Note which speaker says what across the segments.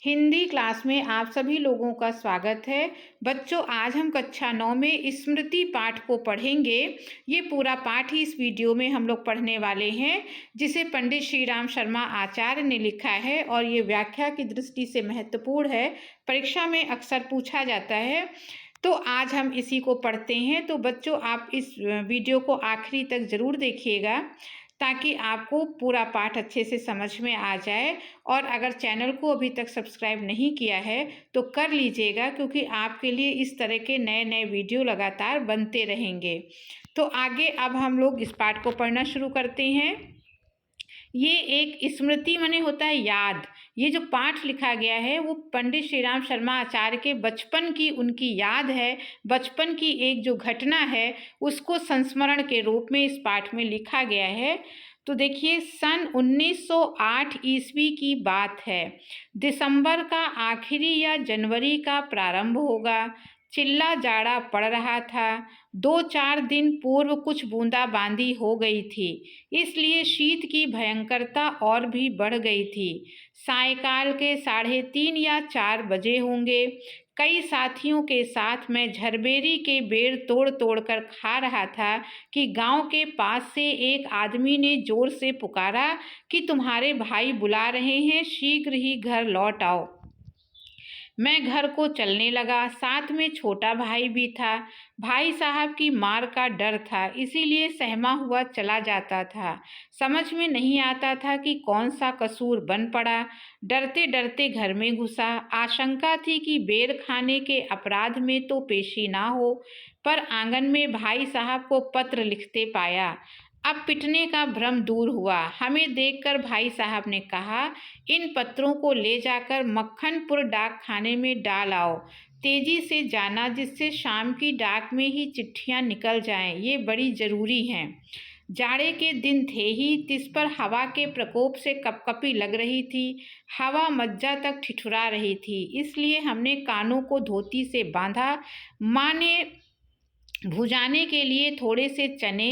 Speaker 1: Hindi class में आप सभी लोगों का स्वागत है। बच्चों, आज हम कक्षा 9 में स्मृति पाठ को पढ़ेंगे। ये पूरा पाठ ही इस वीडियो में हम लोग पढ़ने वाले हैं, जिसे पंडित श्री राम शर्मा आचार्य ने लिखा है और ये व्याख्या की दृष्टि से महत्वपूर्ण है। परीक्षा में अक्सर पूछा जाता है, तो आज हम इसी को पढ़ते हैं। तो बच्चों, आप इस वीडियो को आखिरी तक ज़रूर देखिएगा, ताकि आपको पूरा पाठ अच्छे से समझ में आ जाए। और अगर चैनल को अभी तक सब्सक्राइब नहीं किया है तो कर लीजिएगा, क्योंकि आपके लिए इस तरह के नए नए वीडियो लगातार बनते रहेंगे। तो आगे अब हम लोग इस पाठ को पढ़ना शुरू करते हैं। ये एक स्मृति माने होता है याद। ये जो पाठ लिखा गया है वो पंडित श्री राम शर्मा आचार्य के बचपन की उनकी याद है। बचपन की एक जो घटना है उसको संस्मरण के रूप में इस पाठ में लिखा गया है। तो देखिए, सन 1908 ईस्वी की बात है। दिसंबर का आखिरी या जनवरी का प्रारंभ होगा। चिल्ला जाड़ा पड़ रहा था। 2-4 दिन पूर्व कुछ बूंदाबांदी हो गई थी, इसलिए शीत की भयंकरता और भी बढ़ गई थी। सायंकाल के 3:30 या 4 बजे होंगे। कई साथियों के साथ मैं झरबेरी के बेर तोड़ तोड़ कर खा रहा था कि गांव के पास से एक आदमी ने जोर से पुकारा कि तुम्हारे भाई बुला रहे हैं, शीघ्र ही घर लौट आओ। मैं घर को चलने लगा। साथ में छोटा भाई भी था। भाई साहब की मार का डर था, इसीलिए सहमा हुआ चला जाता था। समझ में नहीं आता था कि कौन सा कसूर बन पड़ा। डरते डरते घर में घुसा। आशंका थी कि बेर खाने के अपराध में तो पेशी ना हो, पर आंगन में भाई साहब को पत्र लिखते पाया। अब पिटने का भ्रम दूर हुआ। हमें देखकर भाई साहब ने कहा, इन पत्रों को ले जाकर मक्खनपुर डाक खाने में डाल आओ। तेजी से जाना, जिससे शाम की डाक में ही चिट्ठियां निकल जाएं। ये बड़ी जरूरी हैं। जाड़े के दिन थे ही, तिस पर हवा के प्रकोप से कपकपी लग रही थी। हवा मज्जा तक ठिठुरा रही थी, इसलिए हमने कानों को धोती से बांधा। माँ ने भुजाने के लिए थोड़े से चने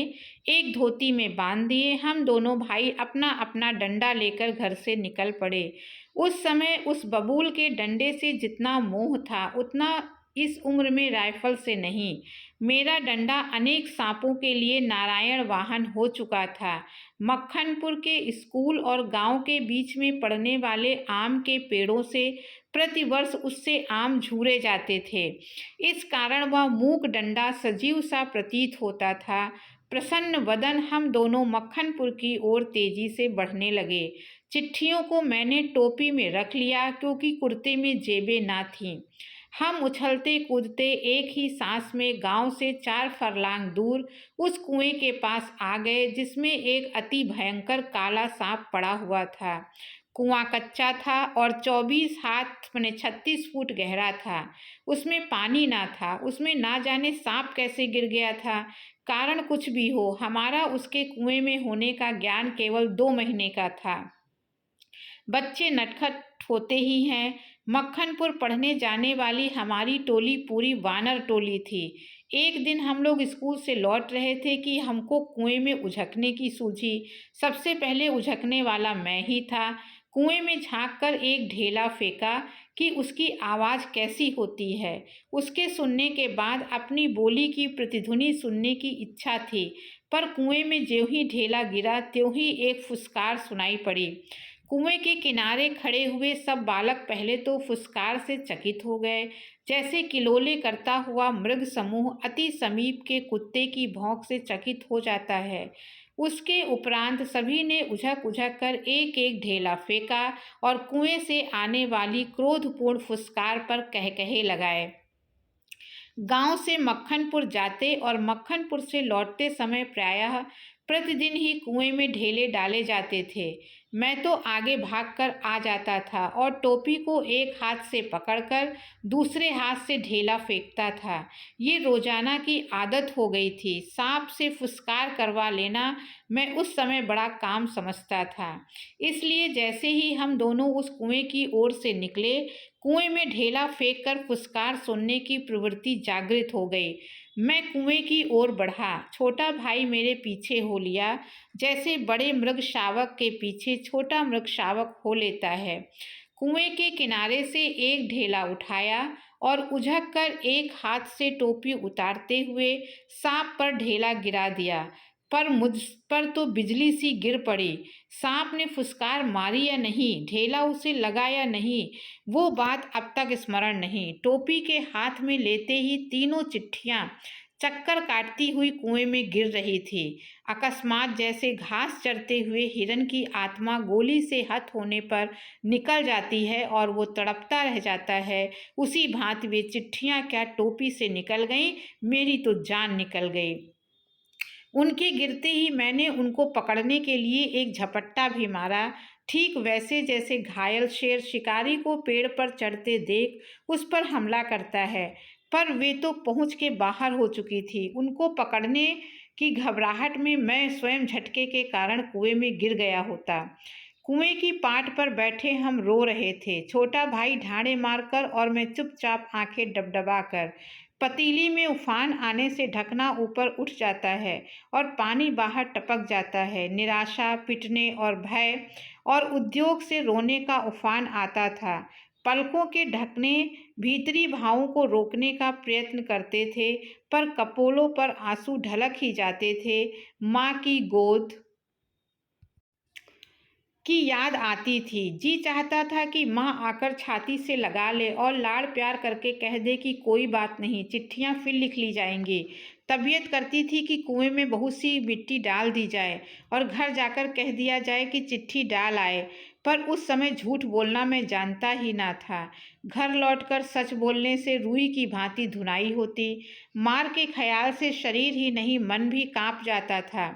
Speaker 1: एक धोती में बांध दिए। हम दोनों भाई अपना अपना डंडा लेकर घर से निकल पड़े। उस समय उस बबूल के डंडे से जितना मोह था, उतना इस उम्र में राइफल से नहीं। मेरा डंडा अनेक सांपों के लिए नारायण वाहन हो चुका था। मक्खनपुर के स्कूल और गांव के बीच में पड़ने वाले आम के पेड़ों से प्रतिवर्ष उससे आम झूरे जाते थे। इस कारण वह मूक डंडा सजीव सा प्रतीत होता था। प्रसन्न वदन हम दोनों मक्खनपुर की ओर तेजी से बढ़ने लगे। चिट्ठियों को मैंने टोपी में रख लिया, क्योंकि कुर्ते में जेबें ना थीं। हम उछलते कूदते एक ही सांस में गांव से 4 फरलांग दूर उस कुएं के पास आ गए, जिसमें एक अति भयंकर काला सांप पड़ा हुआ था। कुआं कच्चा था और 24 हाथ माने 36 फुट गहरा था। उसमें पानी ना था। उसमें ना जाने सांप कैसे गिर गया था। कारण कुछ भी हो, हमारा उसके कुएं में होने का ज्ञान केवल 2 महीने का था। बच्चे नटखट होते ही हैं। मक्खनपुर पढ़ने जाने वाली हमारी टोली पूरी वानर टोली थी। एक दिन हम लोग स्कूल से लौट रहे थे कि हमको कुएं में उझकने की सूझी। सबसे पहले उझकने वाला मैं ही था। कुएं में झांककर एक ढेला फेंका कि उसकी आवाज़ कैसी होती है। उसके सुनने के बाद अपनी बोली की प्रतिध्वनि सुनने की इच्छा थी, पर कुएं में ज्यों ही ढेला गिरा त्यों ही एक फुसकार सुनाई पड़ी। कुएं के किनारे खड़े हुए सब बालक पहले तो फुसकार से चकित हो गए, जैसे किलोले करता हुआ मृग समूह अति समीप के कुत्ते की भौंक से चकित हो जाता है। उसके उपरांत सभी ने उझक उझक कर एक एक ढेला फेंका और कुएं से आने वाली क्रोधपूर्ण फुसकार पर कहकहे लगाए। गांव से मक्खनपुर जाते और मक्खनपुर से लौटते समय प्रायः प्रतिदिन ही कुएं में ढेले डाले जाते थे। मैं तो आगे भागकर आ जाता था और टोपी को एक हाथ से पकड़कर दूसरे हाथ से ढेला फेंकता था। ये रोजाना की आदत हो गई थी। सांप से फुसकार करवा लेना मैं उस समय बड़ा काम समझता था। इसलिए जैसे ही हम दोनों उस कुएं की ओर से निकले, कुएं में ढेला फेंककर फुसकार सुनने की प्रवृत्ति जागृत हो गई। मैं कुएं की ओर बढ़ा। छोटा भाई मेरे पीछे हो लिया, जैसे बड़े मृग शावक के पीछे छोटा मृग शावक हो लेता है। कुएं के किनारे से एक ढेला उठाया और उझक कर एक हाथ से टोपी उतारते हुए सांप पर ढेला गिरा दिया। पर मुझ पर तो बिजली सी गिर पड़ी। सांप ने फुसकार मारी या नहीं, ढेला उसे लगा या नहीं, वो बात अब तक स्मरण नहीं। टोपी के हाथ में लेते ही तीनों चिट्ठियां चक्कर काटती हुई कुएं में गिर रही थी। अकस्मात जैसे घास चरते हुए हिरन की आत्मा गोली से हत होने पर निकल जाती है और वो तड़पता रह जाता है, उसी भांति वे चिट्ठियां क्या टोपी से निकल गईं, मेरी तो जान निकल गई। उनके गिरते ही मैंने उनको पकड़ने के लिए एक झपट्टा भी मारा, ठीक वैसे जैसे घायल शेर शिकारी को पेड़ पर चढ़ते देख उस पर हमला करता है। पर वे तो पहुंच के बाहर हो चुकी थी। उनको पकड़ने की घबराहट में मैं स्वयं झटके के कारण कुएं में गिर गया होता। कुएं की पाट पर बैठे हम रो रहे थे, छोटा भाई ढांडे मारकर और मैं चुपचाप आंखें डबडबाकर। पतीली में उफान आने से ढकना ऊपर उठ जाता है और पानी बाहर टपक जाता है। निराशा, पिटने और भय और उद्योग से रोने का उफान आता था। पलकों के ढकने भीतरी भावों को रोकने का प्रयत्न करते थे, पर कपोलों पर आंसू ढलक ही जाते थे। माँ की गोद की याद आती थी। जी चाहता था कि माँ आकर छाती से लगा ले और लाड़ प्यार करके कह दे कि कोई बात नहीं, चिट्ठियाँ फिर लिख ली जाएंगी। तबीयत करती थी कि कुएं में बहुत सी मिट्टी डाल दी जाए और घर जाकर कह दिया जाए कि चिट्ठी डाल आए, पर उस समय झूठ बोलना मैं जानता ही ना था। घर लौटकर सच बोलने से रूई की भांति धुनाई होती। मार के ख्याल से शरीर ही नहीं मन भी कांप जाता था।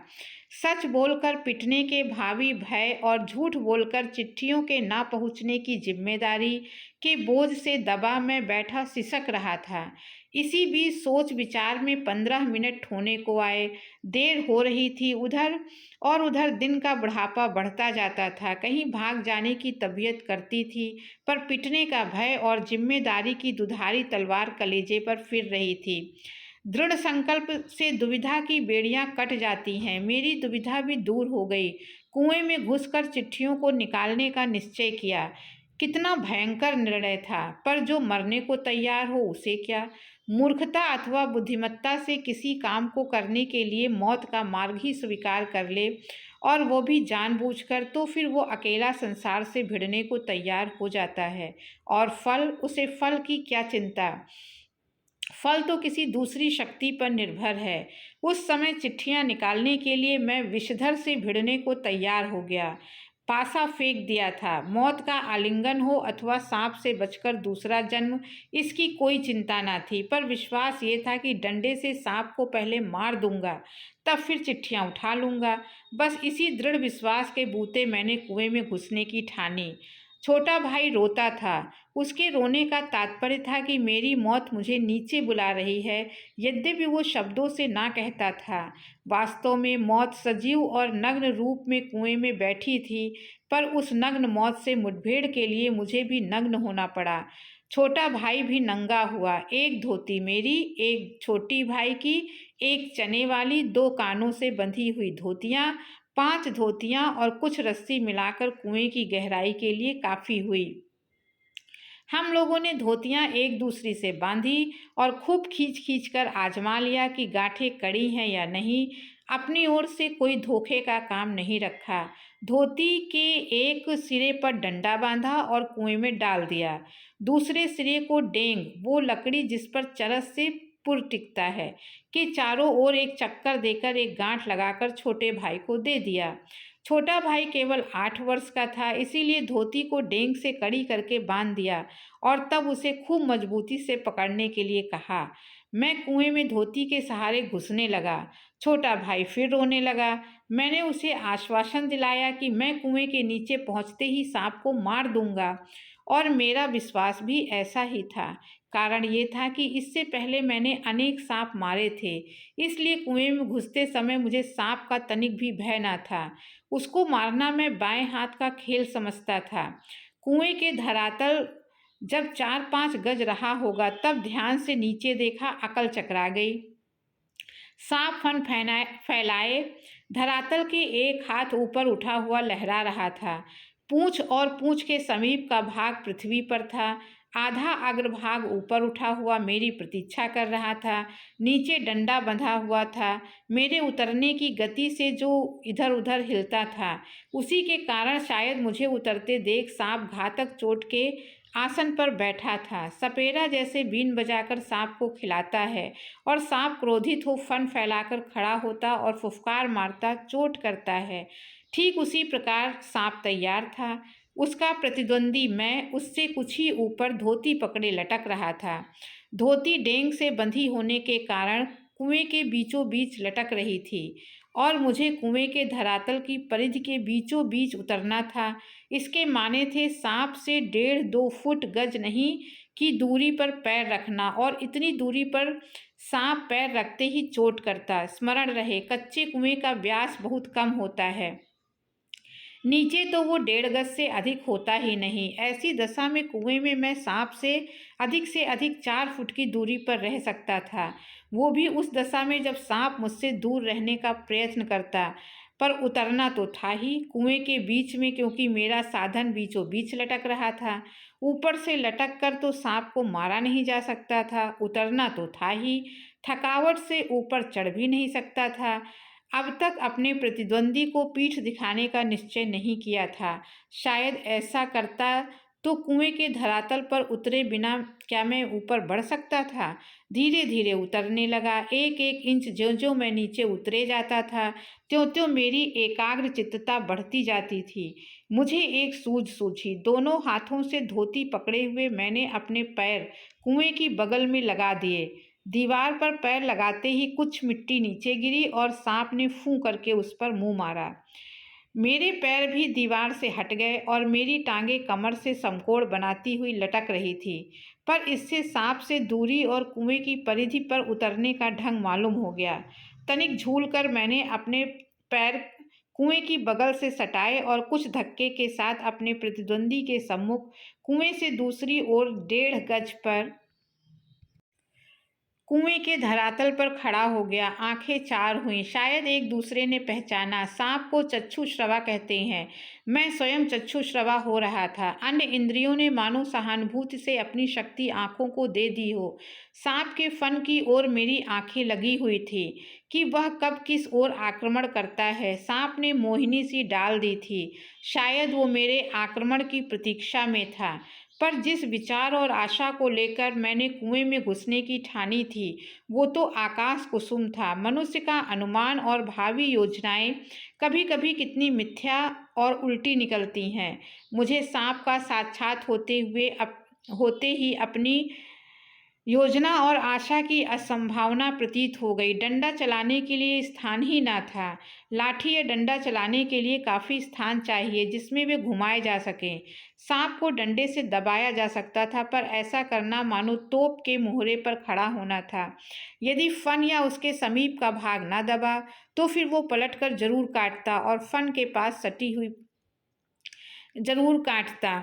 Speaker 1: सच बोलकर पिटने के भावी भय और झूठ बोलकर चिट्ठियों के ना पहुंचने की जिम्मेदारी के बोझ से दबा मैं बैठा सिसक रहा था। इसी बीच सोच विचार में 15 मिनट होने को आए। देर हो रही थी। उधर दिन का बुढ़ापा बढ़ता जाता था। कहीं भाग जाने की तबीयत करती थी, पर पिटने का भय और जिम्मेदारी की दुधारी तलवार कलेजे पर फिर रही थी। दृढ़ संकल्प से दुविधा की बेड़ियां कट जाती हैं। मेरी दुविधा भी दूर हो गई। कुएं में घुसकर चिट्ठियों को निकालने का निश्चय किया। कितना भयंकर निर्णय था, पर जो मरने को तैयार हो उसे क्या। मूर्खता अथवा बुद्धिमत्ता से किसी काम को करने के लिए मौत का मार्ग ही स्वीकार कर ले, और वो भी जानबूझकर, तो फिर वो अकेला संसार से भिड़ने को तैयार हो जाता है। और फल, उसे फल की क्या चिंता। फल तो किसी दूसरी शक्ति पर निर्भर है। उस समय चिट्ठियां निकालने के लिए मैं विषधर से भिड़ने को तैयार हो गया। पासा फेंक दिया था। मौत का आलिंगन हो अथवा सांप से बचकर दूसरा जन्म, इसकी कोई चिंता ना थी, पर विश्वास ये था कि डंडे से सांप को पहले मार दूंगा, तब फिर चिट्ठियां उठा लूंगा। बस इसी दृढ़ विश्वास के बूते मैंने कुएं में घुसने की ठानी। छोटा भाई रोता था। उसके रोने का तात्पर्य था कि मेरी मौत मुझे नीचे बुला रही है, यद्यपि वो शब्दों से ना कहता था। वास्तव में मौत सजीव और नग्न रूप में कुएं में बैठी थी, पर उस नग्न मौत से मुठभेड़ के लिए मुझे भी नग्न होना पड़ा। छोटा भाई भी नंगा हुआ। एक धोती मेरी, एक छोटी भाई की, एक चने वाली, 2 कानों से बंधी हुई धोतियाँ, 5 धोतियाँ और कुछ रस्सी मिलाकर कुएं की गहराई के लिए काफ़ी हुई। हम लोगों ने धोतियाँ एक दूसरी से बांधी और खूब खींच खींच कर आजमा लिया कि गांठें कड़ी हैं या नहीं। अपनी ओर से कोई धोखे का काम नहीं रखा। धोती के एक सिरे पर डंडा बांधा और कुएं में डाल दिया। दूसरे सिरे को डेंग, वो लकड़ी जिस पर चरस से पुर टिकता है, के चारों ओर एक चक्कर देकर एक गांठ लगाकर छोटे भाई को दे दिया। छोटा भाई केवल 8 वर्ष का था, इसीलिए धोती को डेंग से कड़ी करके बांध दिया और तब उसे खूब मजबूती से पकड़ने के लिए कहा। मैं कुएं में धोती के सहारे घुसने लगा। छोटा भाई फिर रोने लगा। मैंने उसे आश्वासन दिलाया कि मैं कुएं के नीचे पहुंचते ही सांप को मार दूंगा, और मेरा विश्वास भी ऐसा ही था। कारण ये था कि इससे पहले मैंने अनेक सांप मारे थे, इसलिए कुएं में घुसते समय मुझे सांप का तनिक भी भय न था। उसको मारना मैं बाएं हाथ का खेल समझता था। कुएं के धरातल जब 4-5 गज रहा होगा, तब ध्यान से नीचे देखा, अकल चकरा गई। सांप फन फैलाए धरातल के एक हाथ ऊपर उठा हुआ लहरा रहा था। पूँछ और पूँछ के समीप का भाग पृथ्वी पर था। आधा अग्रभाग ऊपर उठा हुआ मेरी प्रतीक्षा कर रहा था। नीचे डंडा बंधा हुआ था। मेरे उतरने की गति से जो इधर उधर हिलता था, उसी के कारण शायद मुझे उतरते देख सांप घातक चोट के आसन पर बैठा था। सपेरा जैसे बीन बजाकर सांप को खिलाता है और सांप क्रोधित हो फन फैलाकर खड़ा होता और फुफकार मारता चोट करता है, ठीक उसी प्रकार सांप तैयार था। उसका प्रतिद्वंदी मैं उससे कुछ ही ऊपर धोती पकड़े लटक रहा था। धोती डेंग से बंधी होने के कारण कुएं के बीचों बीच लटक रही थी और मुझे कुएं के धरातल की परिधि के बीचों बीच उतरना था। इसके माने थे सांप से 1.5-2 फुट गज नहीं की दूरी पर पैर रखना, और इतनी दूरी पर सांप पैर रखते ही चोट करता। स्मरण रहे, कच्चे कुएं का व्यास बहुत कम होता है, नीचे तो वो 1.5 गज से अधिक होता ही नहीं। ऐसी दशा में कुएं में मैं सांप से अधिक 4 फुट की दूरी पर रह सकता था, वो भी उस दशा में जब सांप मुझसे दूर रहने का प्रयत्न करता। पर उतरना तो था ही कुएं के बीच में, क्योंकि मेरा साधन बीचों बीच लटक रहा था। ऊपर से लटक कर तो सांप को मारा नहीं जा सकता था, उतरना तो था ही, थकावट से ऊपर चढ़ भी नहीं सकता था। अब तक अपने प्रतिद्वंदी को पीठ दिखाने का निश्चय नहीं किया था। शायद ऐसा करता तो कुएं के धरातल पर उतरे बिना क्या मैं ऊपर बढ़ सकता था। धीरे धीरे उतरने लगा। एक एक इंच ज्यों ज्यों मैं नीचे उतरे जाता था, त्यों त्यों मेरी एकाग्र चित्तता बढ़ती जाती थी। मुझे एक सूझ सूझी। दोनों हाथों से धोती पकड़े हुए मैंने अपने पैर कुएं की बगल में लगा दिए। दीवार पर पैर लगाते ही कुछ मिट्टी नीचे गिरी और सांप ने फूं करके उस पर मुंह मारा। मेरे पैर भी दीवार से हट गए और मेरी टांगें कमर से समकोण बनाती हुई लटक रही थी। पर इससे सांप से दूरी और कुएं की परिधि पर उतरने का ढंग मालूम हो गया। तनिक झूलकर मैंने अपने पैर कुएं की बगल से सटाए और कुछ धक्के के साथ अपने प्रतिद्वंदी के सम्मुख कुएं से दूसरी ओर 1.5 गज पर कुएं के धरातल पर खड़ा हो गया। आंखें चार हुईं। शायद एक दूसरे ने पहचाना। सांप को चक्षुश्रवा कहते हैं। मैं स्वयं चक्षुश्रवा हो रहा था। अन्य इंद्रियों ने मानो सहानुभूति से अपनी शक्ति आंखों को दे दी हो। सांप के फन की ओर मेरी आंखें लगी हुई थी कि वह कब किस ओर आक्रमण करता है। सांप ने मोहिनी सी डाल दी थी। शायद वो मेरे आक्रमण की प्रतीक्षा में था। पर जिस विचार और आशा को लेकर मैंने कुएं में घुसने की ठानी थी, वो तो आकाश कुसुम था। मनुष्य का अनुमान और भावी योजनाएं कभी कभी कितनी मिथ्या और उल्टी निकलती हैं। मुझे सांप का साक्षात होते ही अपनी योजना और आशा की असंभावना प्रतीत हो गई। डंडा चलाने के लिए स्थान ही ना था। लाठी या डंडा चलाने के लिए काफ़ी स्थान चाहिए जिसमें वे घुमाए जा सकें। सांप को डंडे से दबाया जा सकता था, पर ऐसा करना मानो तोप के मुहरे पर खड़ा होना था। यदि फन या उसके समीप का भाग ना दबा तो फिर वो पलटकर जरूर काटता और फन के पास सटी हुई जरूर काटता।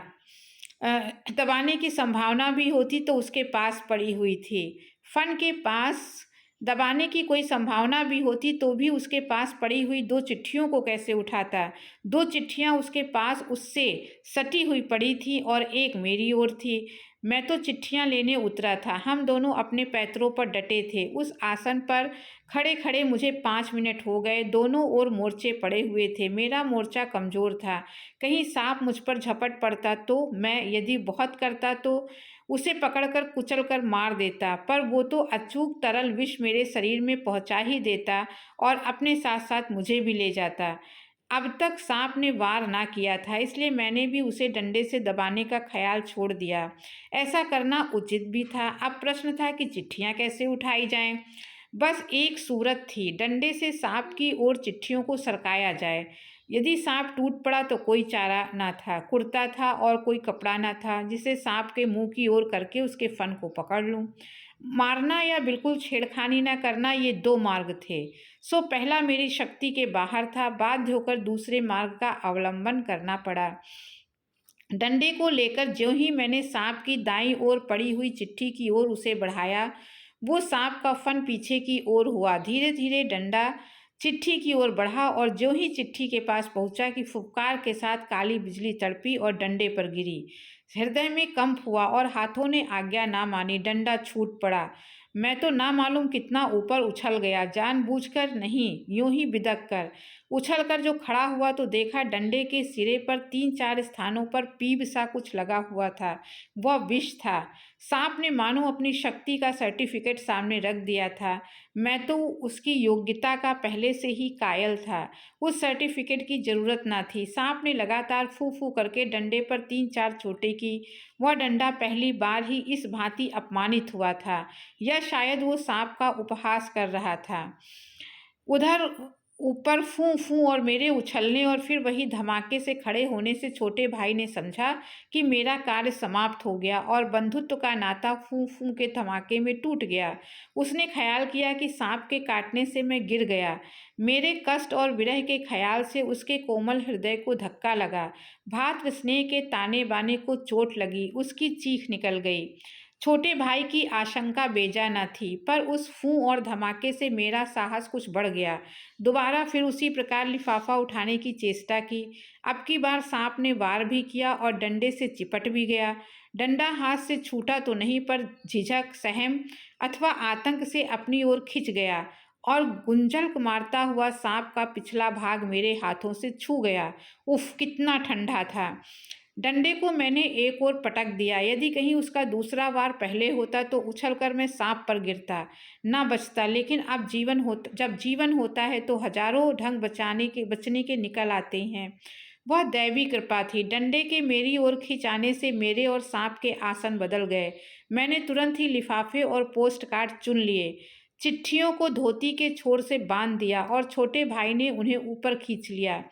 Speaker 1: दबाने की संभावना भी होती तो उसके पास पड़ी हुई थी। फन के पास दबाने की कोई संभावना भी होती तो भी उसके पास पड़ी हुई 2 चिट्ठियों को कैसे उठाता। 2 चिट्ठियां उसके पास उससे सटी हुई पड़ी थी और एक मेरी ओर थी। मैं तो चिट्ठियां लेने उतरा था। हम दोनों अपने पैतरों पर डटे थे। उस आसन पर खड़े खड़े मुझे 5 मिनट हो गए। दोनों ओर मोर्चे पड़े हुए थे। मेरा मोर्चा कमजोर था। कहीं सांप मुझ पर झपट पड़ता तो मैं, यदि बहुत करता तो उसे पकड़कर कुचल कर मार देता, पर वो तो अचूक तरल विष मेरे शरीर में पहुंचा ही देता और अपने साथ साथ मुझे भी ले जाता। अब तक सांप ने वार ना किया था, इसलिए मैंने भी उसे डंडे से दबाने का ख्याल छोड़ दिया। ऐसा करना उचित भी था। अब प्रश्न था कि चिट्ठियां कैसे उठाई जाएं। बस एक सूरत थी, डंडे से सांप की ओर चिट्ठियों को सरकाया जाए। यदि सांप टूट पड़ा तो कोई चारा ना था। कुर्ता था और कोई कपड़ा ना था जिसे सांप के मुंह की ओर करके उसके फन को पकड़ लूं। मारना या बिल्कुल छेड़खानी ना करना, ये 2 मार्ग थे। सो पहला मेरी शक्ति के बाहर था। बाध्य होकर दूसरे मार्ग का अवलंबन करना पड़ा। डंडे को लेकर ज्यों ही मैंने सांप की दाईं ओर पड़ी हुई चिट्ठी की ओर उसे बढ़ाया, वो सांप का फन पीछे की ओर हुआ। धीरे धीरे डंडा चिट्ठी की ओर बढ़ा और ज्यों ही चिट्ठी के पास पहुंचा कि फुफकार के साथ काली बिजली तड़पी और डंडे पर गिरी। हृदय में कंप हुआ और हाथों ने आज्ञा ना मानी, डंडा छूट पड़ा। मैं तो ना मालूम कितना ऊपर उछल गया, जानबूझकर नहीं, यूं ही बिदक कर। उछलकर जो खड़ा हुआ तो देखा डंडे के सिरे पर 3-4 स्थानों पर पीप सा कुछ लगा हुआ था। वह विष था। सांप ने मानो अपनी शक्ति का सर्टिफिकेट सामने रख दिया था। मैं तो उसकी योग्यता का पहले से ही कायल था। उस सर्टिफिकेट की जरूरत ना थी। सांप ने लगातार फू फू करके डंडे पर 3-4 चोटें की। वह डंडा पहली बार ही इस भांति अपमानित हुआ था, या शायद वो सांप का उपहास कर रहा था। उधर ऊपर फू फू और मेरे उछलने और फिर वही धमाके से खड़े होने से छोटे भाई ने समझा कि मेरा कार्य समाप्त हो गया और बंधुत्व का नाता फू फू के धमाके में टूट गया। उसने ख्याल किया कि सांप के काटने से मैं गिर गया। मेरे कष्ट और विरह के ख्याल से उसके कोमल हृदय को धक्का लगा। भातृ स्नेह के ताने बाने को चोट लगी। उसकी चीख निकल गई। छोटे भाई की आशंका बेजा न थी, पर उस फूं और धमाके से मेरा साहस कुछ बढ़ गया। दोबारा फिर उसी प्रकार लिफाफा उठाने की चेष्टा की। अब की बार सांप ने वार भी किया और डंडे से चिपट भी गया। डंडा हाथ से छूटा तो नहीं, पर झिझक, सहम अथवा आतंक से अपनी ओर खिंच गया और गुंजल मारता हुआ सांप का पिछला भाग मेरे हाथों से छू गया। उफ, कितना ठंडा था! डंडे को मैंने एक ओर पटक दिया। यदि कहीं उसका दूसरा वार पहले होता तो उछलकर मैं सांप पर गिरता, ना बचता। लेकिन अब जब जीवन होता है तो हजारों ढंग बचने के निकल आते हैं। वह दैवी कृपा थी। डंडे के मेरी ओर खिंचाने से मेरे और सांप के आसन बदल गए। मैंने तुरंत ही लिफाफे और पोस्ट कार्ड चुन लिए, चिट्ठियों को धोती के छोर से बांध दिया और छोटे भाई ने उन्हें ऊपर खींच लिया।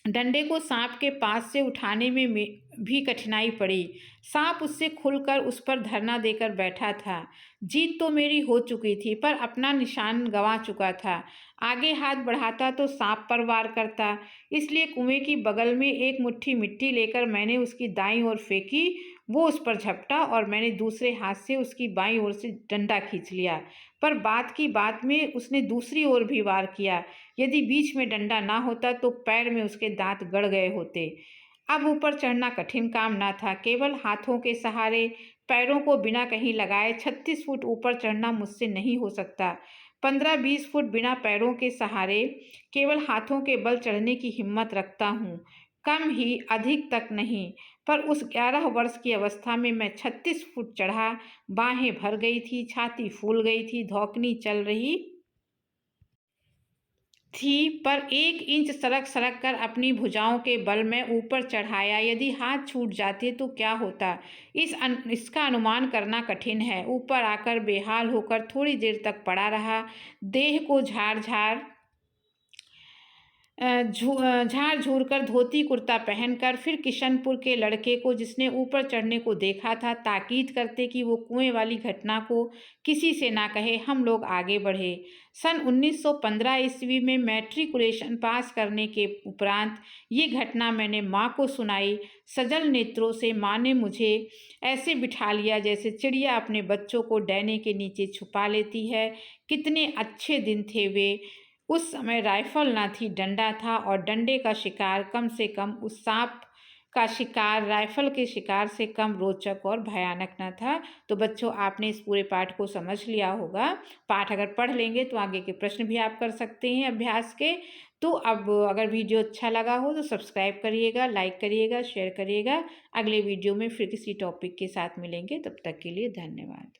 Speaker 1: डंडे को सांप के पास से उठाने में भी कठिनाई पड़ी। सांप उससे खुलकर उस पर धरना देकर बैठा था। जीत तो मेरी हो चुकी थी, पर अपना निशान गंवा चुका था। आगे हाथ बढ़ाता तो सांप पर वार करता। इसलिए कुएं की बगल में एक मुट्ठी मिट्टी लेकर मैंने उसकी दाईं ओर फेंकी। वो उस पर झपटा और मैंने दूसरे हाथ से उसकी बाईं ओर से डंडा खींच लिया। पर बात की बात में उसने दूसरी ओर भी वार किया। यदि बीच में डंडा ना होता तो पैर में उसके दांत गड़ गए होते। अब ऊपर चढ़ना कठिन काम ना था। केवल हाथों के सहारे, पैरों को बिना कहीं लगाए 36 फुट ऊपर चढ़ना मुझसे नहीं हो सकता। 15-20 फुट बिना पैरों के सहारे, केवल हाथों के बल चढ़ने की हिम्मत रखता हूँ। कम ही, अधिक तक नहीं। पर उस 11 वर्ष की अवस्था में मैं 36 फुट चढ़ा। बाहें भर गई थी, छाती फूल गई थी, धौंकनी चल रही थी, पर 1 इंच सरक सरक कर अपनी भुजाओं के बल में ऊपर चढ़ाया। यदि हाथ छूट जाते तो क्या होता, इसका अनुमान करना कठिन है। ऊपर आकर बेहाल होकर थोड़ी देर तक पड़ा रहा। देह को झाड़ झूर कर धोती कुर्ता पहनकर फिर किशनपुर के लड़के को, जिसने ऊपर चढ़ने को देखा था, ताकीद करते कि वो कुएं वाली घटना को किसी से ना कहे, हम लोग आगे बढ़े। सन 1915 ईस्वी में मैट्रिकुलेशन पास करने के उपरांत ये घटना मैंने माँ को सुनाई। सजल नेत्रों से माँ ने मुझे ऐसे बिठा लिया जैसे चिड़िया अपने बच्चों को डैने के नीचे छुपा लेती है। कितने अच्छे दिन थे वे! उस समय राइफल ना थी, डंडा था, और डंडे का शिकार, कम से कम उस सांप का शिकार, राइफल के शिकार से कम रोचक और भयानक न था। तो बच्चों, आपने इस पूरे पाठ को समझ लिया होगा। पाठ अगर पढ़ लेंगे तो आगे के प्रश्न भी आप कर सकते हैं अभ्यास के। तो अब अगर वीडियो अच्छा लगा हो तो सब्सक्राइब करिएगा, लाइक करिएगा, शेयर करिएगा। अगले वीडियो में फिर किसी टॉपिक के साथ मिलेंगे। तब तक के लिए धन्यवाद।